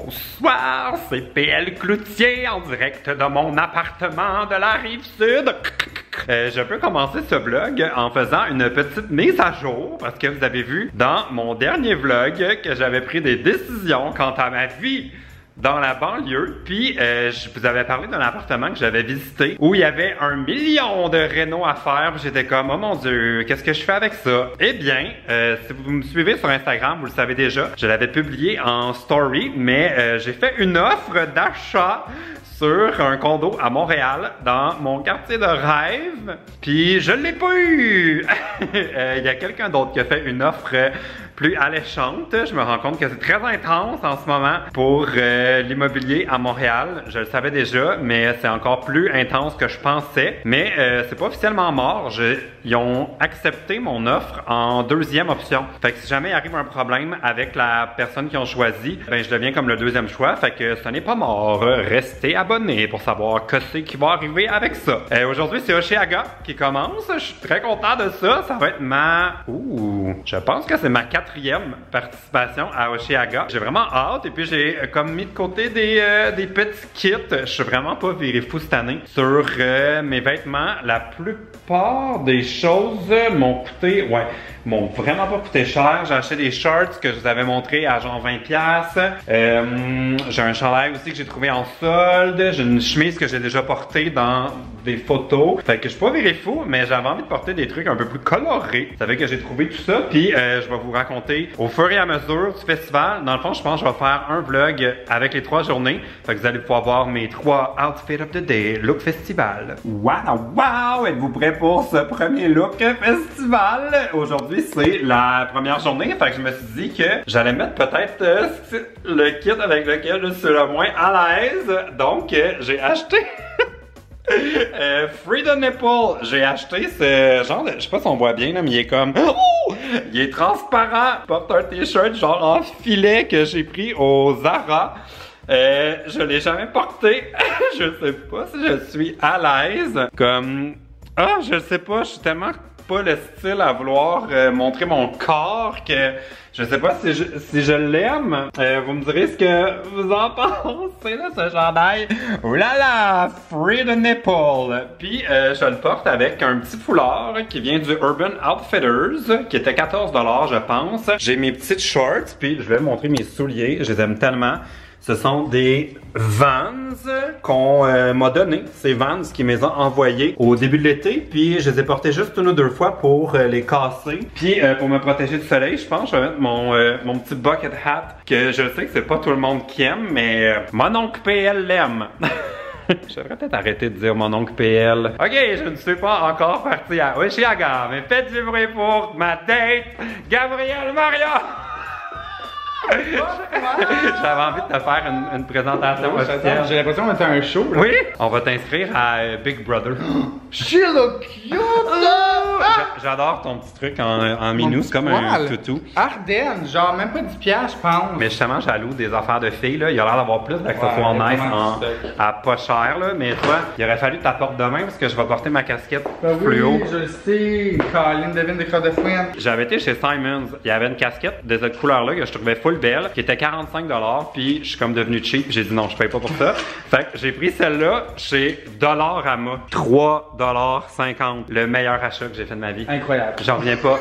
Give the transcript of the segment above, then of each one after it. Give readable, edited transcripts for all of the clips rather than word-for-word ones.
Bonsoir, c'est PL Cloutier en direct de mon appartement de la Rive-Sud. Je peux commencer ce vlog en faisant une petite mise à jour parce que vous avez vu dans mon dernier vlog que j'avais pris des décisions quant à ma vie dans la banlieue, puis je vous avais parlé d'un appartement que j'avais visité où il y avait 1 million de rénaux à faire, puis j'étais comme, oh mon Dieu, qu'est-ce que je fais avec ça? Eh bien, si vous me suivez sur Instagram, vous le savez déjà, je l'avais publié en story, mais j'ai fait une offre d'achat sur un condo à Montréal, dans mon quartier de rêve, puis je l'ai pas eu! Il y a quelqu'un d'autre qui a fait une offre plus alléchante. Je me rends compte que c'est très intense en ce moment pour l'immobilier à Montréal. Je le savais déjà, mais c'est encore plus intense que je pensais. Mais c'est pas officiellement mort. Ils ont accepté mon offre en deuxième option. Fait que si jamais il arrive un problème avec la personne qu'ils ont choisi, ben je deviens comme le deuxième choix. Fait que ce n'est pas mort. Restez abonnés pour savoir que c'est qui va arriver avec ça. Aujourd'hui, c'est Oshéaga qui commence. Je suis très content de ça. Ça va être je pense que c'est ma 4e participation à Oshéaga. J'ai vraiment hâte et puis j'ai comme mis de côté des petits kits. Je suis vraiment pas viré fou cette année sur mes vêtements. La plupart des choses m'ont coûté, m'ont vraiment pas coûté cher. J'ai acheté des shorts que je vous avais montré à genre 20$. J'ai un chandail aussi que j'ai trouvé en solde. J'ai une chemise que j'ai déjà portée dans des photos. Fait que je suis pas viré fou, mais j'avais envie de porter des trucs un peu plus colorés. Ça fait que j'ai trouvé tout ça, puis je vais vous raconter au fur et à mesure du festival. Dans le fond, je pense que je vais faire un vlog avec les 3 journées. Fait que vous allez pouvoir voir mes 3 outfits of the day, look festival. Wow! Êtes-vous prêts pour ce premier look festival? Aujourd'hui, c'est la première journée. Fait que je me suis dit que j'allais mettre peut-être le kit avec lequel je suis le moins à l'aise. Donc, j'ai acheté Free the Nipple. J'ai acheté ce genre de... Je sais pas si on voit bien là, mais il est comme... Oh! Il est transparent. Porte un t-shirt genre en filet que j'ai pris au Zara. Je l'ai jamais porté. Je sais pas si je suis à l'aise. Comme... je sais pas, je suis tellement pas le style à vouloir montrer mon corps que je sais pas si je l'aime. Vous me direz ce que vous en pensez là, ce chandail. Oh là là, Free the Nipple. Puis je le porte avec un petit foulard qui vient du Urban Outfitters, qui était 14$, je pense. J'ai mes petites shorts, puis je vais vous montrer mes souliers. Je les aime tellement. Ce sont des Vans qu'on m'a donné. C'est Vans qui me les a envoyés au début de l'été. Puis je les ai portés juste 1 ou 2 fois pour les casser. Puis pour me protéger du soleil, je pense que je vais mettre mon petit bucket hat. Que je sais que c'est pas tout le monde qui aime, mais mon oncle PL l'aime. Je devrais peut-être arrêter de dire mon oncle PL. Ok, je ne suis pas encore parti à Oshéaga, mais faites du bruit pour ma date, Gabrielle Maria! J'avais envie de te faire une présentation officielle. J'ai l'impression qu'on était à un show. Là. Oui, on va t'inscrire à Big Brother. She look cute! J'adore ton petit truc en minou, c'est comme un toutou. Ardennes, genre même pas 10$, je pense. Mais justement, jaloux des affaires de filles, là. Il a l'air d'avoir plus d'accessoires nice à pas cher, là. Mais toi, il aurait fallu que t'apportes demain parce que je vais porter ma casquette fluo. Oui, je le sais. Caroline devine des crottes de foin. J'avais été chez Simons. Il y avait une casquette de cette couleur-là que je trouvais full belle, qui était 45$, puis je suis comme devenu cheap, j'ai dit non, je paye pas pour ça. Fait que j'ai pris celle-là chez Dollarama, 3,50$, le meilleur achat que j'ai fait de ma vie. Incroyable. J'en reviens pas.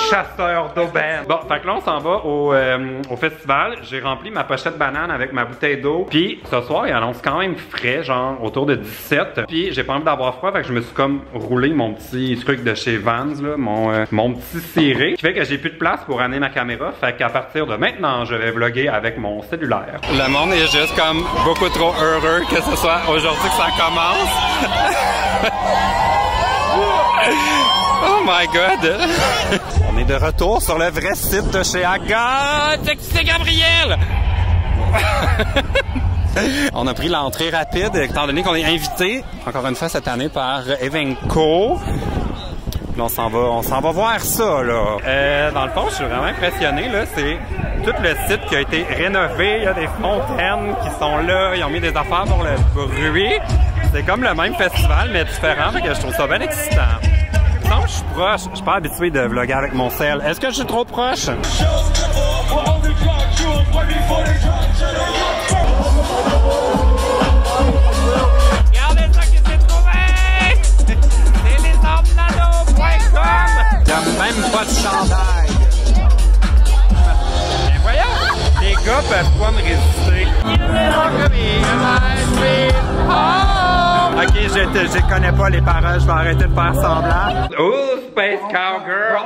Chasseur d'aubaine. Bon, fait que là on s'en va au festival. J'ai rempli ma pochette banane avec ma bouteille d'eau. Puis ce soir, il annonce quand même frais, genre autour de 17. Puis j'ai pas envie d'avoir froid, fait que je me suis comme roulé mon petit truc de chez Vans, là, mon petit ciré, qui fait que j'ai plus de place pour amener ma caméra. Fait qu'à partir de maintenant, je vais vlogger avec mon cellulaire. Le monde est juste comme beaucoup trop heureux que ce soit aujourd'hui que ça commence. Oh my god! On est de retour sur le vrai site de Oshéaga. C'est Gabriel! On a pris l'entrée rapide étant donné qu'on est invité encore une fois cette année par Evenco. On s'en va voir ça, là. Dans le fond, je suis vraiment impressionné, là. C'est tout le site qui a été rénové. Il y a des fontaines qui sont là. Ils ont mis des affaires pour le bruit. C'est comme le même festival, mais différent. Fait que je trouve ça bien excitant. Non, je suis proche. Je suis pas habitué de vlogger avec mon cell. Est-ce que je suis trop proche? peuvent pas me résister. Ok, je connais pas les paroles, je vais arrêter de faire semblant. Oh, Space Cowgirl!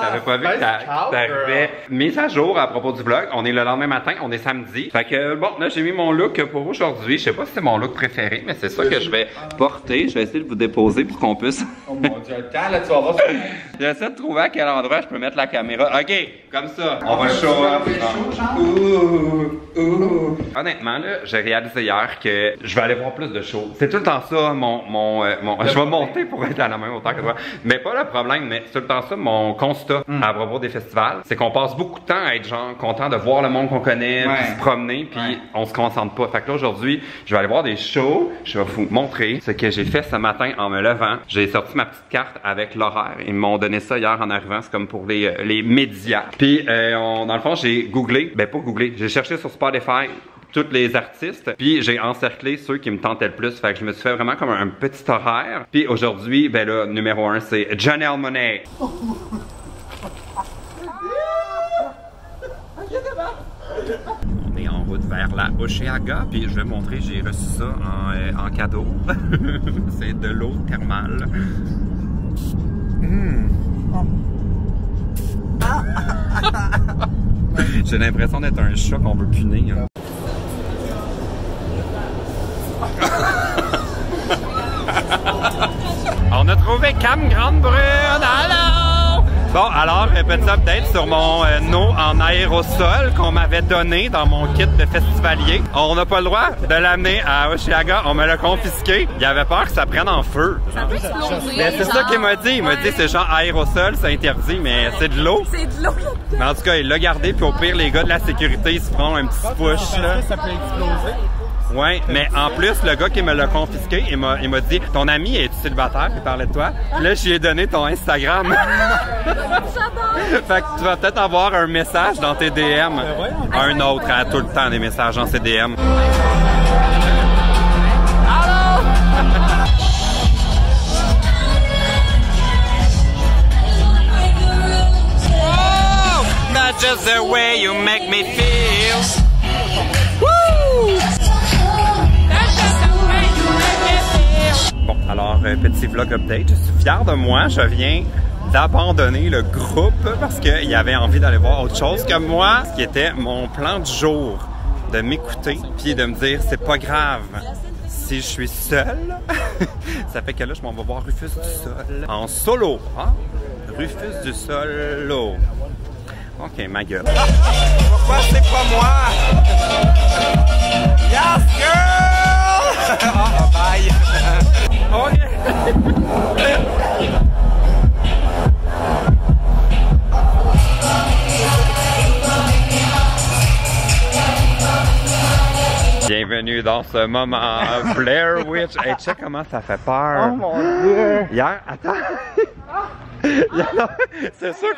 J'avais pas vu que t'arrivais. Mise à jour à propos du vlog, on est le lendemain matin, on est samedi. Fait que bon, là j'ai mis mon look pour aujourd'hui. Je sais pas si c'est mon look préféré, mais c'est ça que je vais porter. Je vais essayer de vous déposer pour qu'on puisse. Oh mon dieu, le temps là, tu vas voir. J'essaie de trouver à quel endroit je peux mettre la caméra. Ok, comme ça. On va show up. Honnêtement, là, j'ai réalisé hier que je vais aller voir plus de shows. C'est tout le temps ça, je vais monter pour être à la même hauteur que toi. Mais pas le problème, mais c'est tout le temps ça, mon constat à propos des festivals. C'est qu'on passe beaucoup de temps à être genre content de voir le monde qu'on connaît, puis se promener, puis on se concentre pas. Fait que là, aujourd'hui, je vais aller voir des shows. Je vais vous montrer ce que j'ai fait ce matin en me levant. J'ai sorti ma petite carte avec l'horaire. Ils m'ont donné ça hier en arrivant. C'est comme pour les médias. Puis, dans le fond, j'ai googlé. Ben, pas googlé. J'ai cherché sur Spotify tous les artistes, puis j'ai encerclé ceux qui me tentaient le plus. Fait que je me suis fait vraiment comme un petit horaire. Puis aujourd'hui, ben là, numéro 1, c'est Janelle Monáe. On est en route vers la Hochelaga, puis je vais montrer, j'ai reçu ça en cadeau. C'est de l'eau thermale. J'ai l'impression d'être un chat qu'on veut punir. On a trouvé Cam Grande Brune, allô! Bon, alors, petit update sur mon eau en aérosol qu'on m'avait donné dans mon kit de festivalier. On n'a pas le droit de l'amener à Hochelaga, on me l'a confisqué. Il avait peur que ça prenne en feu. Ça peut exploser. Mais c'est ça qu'il m'a dit. Il m'a dit c'est genre aérosol, c'est interdit, mais c'est de l'eau. C'est de l'eau. Mais en tout cas, il l'a gardé, puis au pire, les gars de la sécurité, ils se feront un petit push, là. Ça peut exploser. Ouais, mais en plus, le gars qui me l'a confisqué, il m'a dit ton ami est célibataire, il parlait de toi. Puis là, je lui ai donné ton Instagram. J'adore. Fait que tu vas peut-être avoir un message dans tes DM. Un autre a tout le temps des messages dans ses DM. Allô? Oh, not just the way you make me feel. Woo! Bon, alors, petit vlog update. Je suis fier de moi. Je viens d'abandonner le groupe parce qu'il avait envie d'aller voir autre chose que moi, ce qui était mon plan du jour. De m'écouter puis de me dire, c'est pas grave. Si je suis seul, ça fait que là, je m'en vais voir Rufus du Sol en solo. Hein? Rufus du Solo. Ok, ma gueule. Pourquoi c'est pas moi? Yes, girl! Oh, bye! Ok! Bienvenue dans ce moment Blair Witch. Hey, check comment ça fait peur. Oh mon dieu! Hier, attends. C'est sûr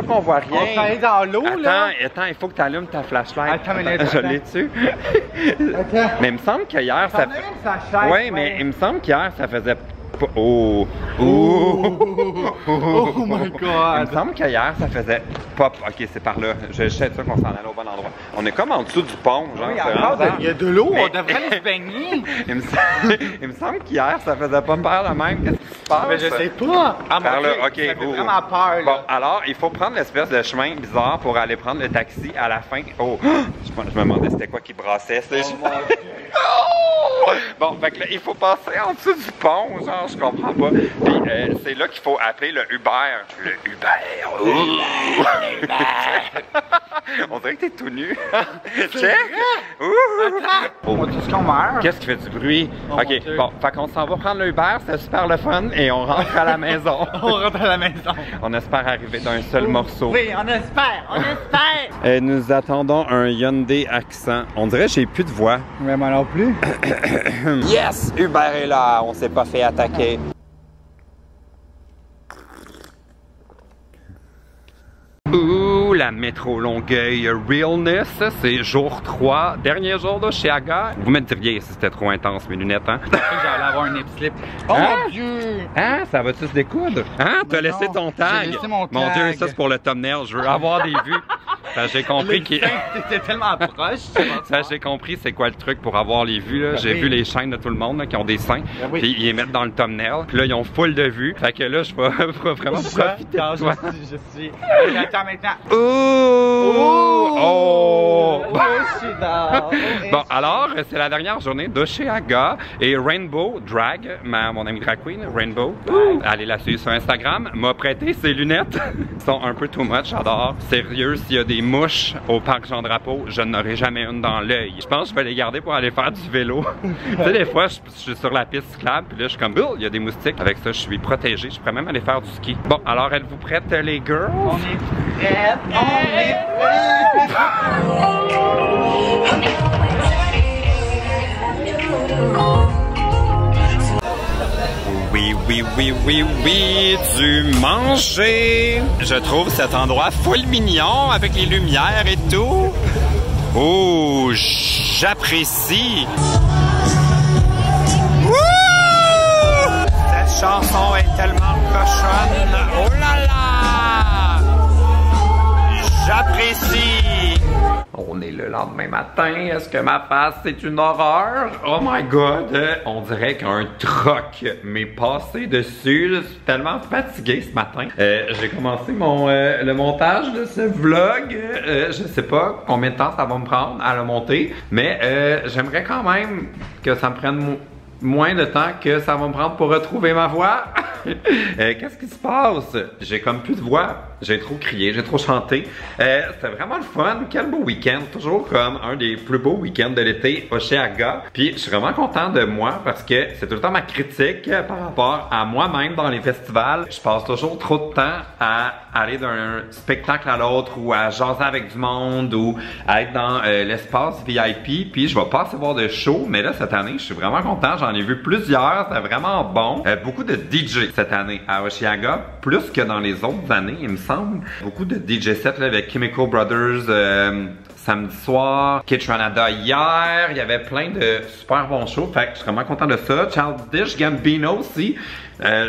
qu'on voit rien. On s'en est dans l'eau, là. Attends, il faut que tu allumes ta flashlight. Attends, mais je l'ai dessus. Attends. Mais il me semble qu'hier, ça... Ouais, mais il me semble qu'hier, ça faisait... Oh! Oh my god! Il me semble qu'hier, ça faisait pop. Ok, c'est par là. Je sais sûr qu'on s'en allait au bon endroit. On est comme en dessous du pont, genre. Oui, il y a de l'eau, on devrait aller se baigner. Il me semble qu'hier, ça faisait pas peur de même. Qu'est-ce qui se passe? Mais je sais pas. Ah, Par là, ok. Ça fait vraiment peur, là. Bon, alors, il faut prendre l'espèce de chemin bizarre pour aller prendre le taxi à la fin. Oh! Je me demandais c'était quoi qui brassait. Bon, fait que là, il faut passer en dessous du pont, genre, je comprends pas. Puis c'est là qu'il faut appeler le Uber. Le Uber. On dirait que t'es tout nu. Check! On va tous qu'on meurt. Qu'est-ce qui fait du bruit? Oh, ok, bon, fait qu'on s'en va prendre le Uber, c'est super le fun, et on rentre à la maison. On rentre à la maison. On espère arriver d'un seul morceau. Oui, on espère, Et nous attendons un Hyundai Accent. On dirait que j'ai plus de voix. Mais moi non plus. Yes! Uber est là, on s'est pas fait attaquer. Ouh, la métro Longueuil Realness, c'est jour 3, dernier jour d'Hochelaga. Vous me diriez si c'était trop intense mes lunettes, hein? J'allais avoir un nip slip. Oh Hein? mon Dieu! Hein? Ça va-tu se découdre? Hein? T'as Mais laissé non, ton tag? j'ai laissé mon Mon Dieu, tag. ça c'est pour le thumbnail. Je veux avoir des vues. Ça, j'ai compris qu'il... T'étais tellement proche. Ça, j'ai compris c'est quoi le truc pour avoir les vues. Là. Ben J'ai oui. vu les chaînes de tout le monde là, qui ont des seins. Ben oui. Puis ils les mettent dans le thumbnail. Puis là, ils ont full de vues. Fait que là, je vais vraiment profiter de toi. Je suis. Attends maintenant. Ouh! Oh! je suis dans. Bon, alors, c'est la dernière journée d'Oshéaga et Rainbow Drag, mon amie drag queen, Rainbow, allez la suivre sur Instagram, m'a prêté ses lunettes. Elles sont un peu too much, j'adore. Sérieux, s'il y a des mouches au parc Jean-Drapeau, je n'aurai jamais une dans l'œil. Je pense que je vais les garder pour aller faire du vélo. Tu sais, des fois, je suis sur la piste cyclable, puis là, je suis comme, il y a des moustiques. Avec ça, je suis protégé. Je pourrais même aller faire du ski. Bon, alors, êtes-vous prêtes, les girls? On est prêtes. On est prêtes. Oui, oui, oui, oui, oui, du manger. Je trouve cet endroit full mignon avec les lumières et tout. Oh, j'apprécie. Wouh! Cette chanson est tellement cochonne. Oh là là! J'apprécie. On est le lendemain matin. Est-ce que ma face, c'est une horreur? Oh my god! On dirait qu'un troc m'est passé dessus. Je suis tellement fatigué ce matin. J'ai commencé le montage de ce vlog. Je sais pas combien de temps ça va me prendre à le monter, mais j'aimerais quand même que ça me prenne moins de temps que ça va me prendre pour retrouver ma voix. Qu'est-ce qui se passe? J'ai comme plus de voix. J'ai trop crié, j'ai trop chanté. C'était vraiment le fun. Quel beau week-end. Toujours comme un des plus beaux week-ends de l'été, Oshéaga. Puis je suis vraiment content de moi parce que c'est tout le temps ma critique par rapport à moi-même dans les festivals. Je passe toujours trop de temps à aller d'un spectacle à l'autre ou à jaser avec du monde ou à être dans l'espace VIP. Puis je vais pas assez voir de show. Mais là, cette année, je suis vraiment content. J'en ai vu plusieurs. C'était vraiment bon. Beaucoup de DJ cette année à Oshéaga. Plus que dans les autres années, il me semble. Beaucoup de DJ sets là, avec Chemical Brothers samedi soir, Kitsch Ranada hier. Il y avait plein de super bons shows. Fait que je suis vraiment content de ça. Childish Gambino aussi.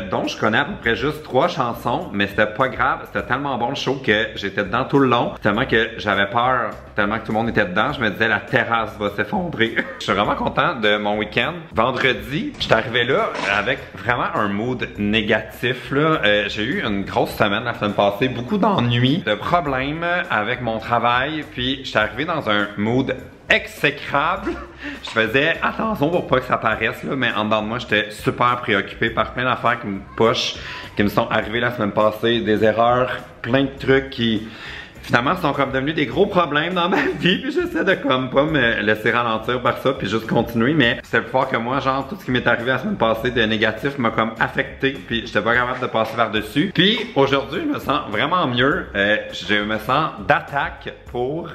Dont je connais à peu près juste 3 chansons, mais c'était pas grave, c'était tellement bon le show que j'étais dedans tout le long, tellement que j'avais peur, tellement que tout le monde était dedans, je me disais la terrasse va s'effondrer. Je suis vraiment content de mon week-end. Vendredi, je suis arrivé là avec vraiment un mood négatif là. J'ai eu une grosse semaine la semaine passée, beaucoup d'ennuis, de problèmes avec mon travail, puis je suis arrivé dans un mood exécrable. Je faisais attention pour pas que ça paraisse là, mais en dedans de moi, j'étais super préoccupé par plein d'affaires qui me sont arrivées la semaine passée, des erreurs, plein de trucs qui finalement sont comme devenus des gros problèmes dans ma vie, puis j'essaie de comme pas me laisser ralentir par ça puis juste continuer, mais c'était plus fort que moi, genre tout ce qui m'est arrivé la semaine passée de négatif m'a comme affecté, puis j'étais pas capable de passer par-dessus. Puis aujourd'hui, je me sens vraiment mieux, je me sens d'attaque pour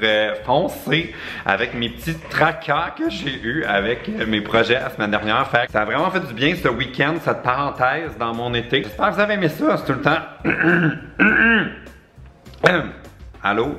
foncer avec mes petits tracas que j'ai eu avec mes projets la semaine dernière. Fait que ça a vraiment fait du bien ce week-end, cette parenthèse dans mon été. J'espère que vous avez aimé ça, c'est tout le temps. Allô?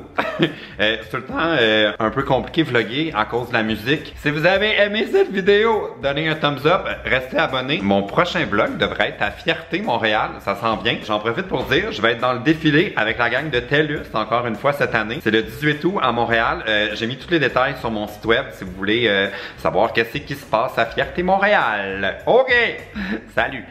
C'est tout le temps un peu compliqué vlogger à cause de la musique. Si vous avez aimé cette vidéo, donnez un thumbs up, restez abonnés. Mon prochain vlog devrait être à Fierté Montréal, ça sent bien. J'en profite pour dire, je vais être dans le défilé avec la gang de TELUS encore une fois cette année. C'est le 18 août à Montréal. J'ai mis tous les détails sur mon site web si vous voulez savoir qu'est-ce qui se passe à Fierté Montréal. OK! Salut!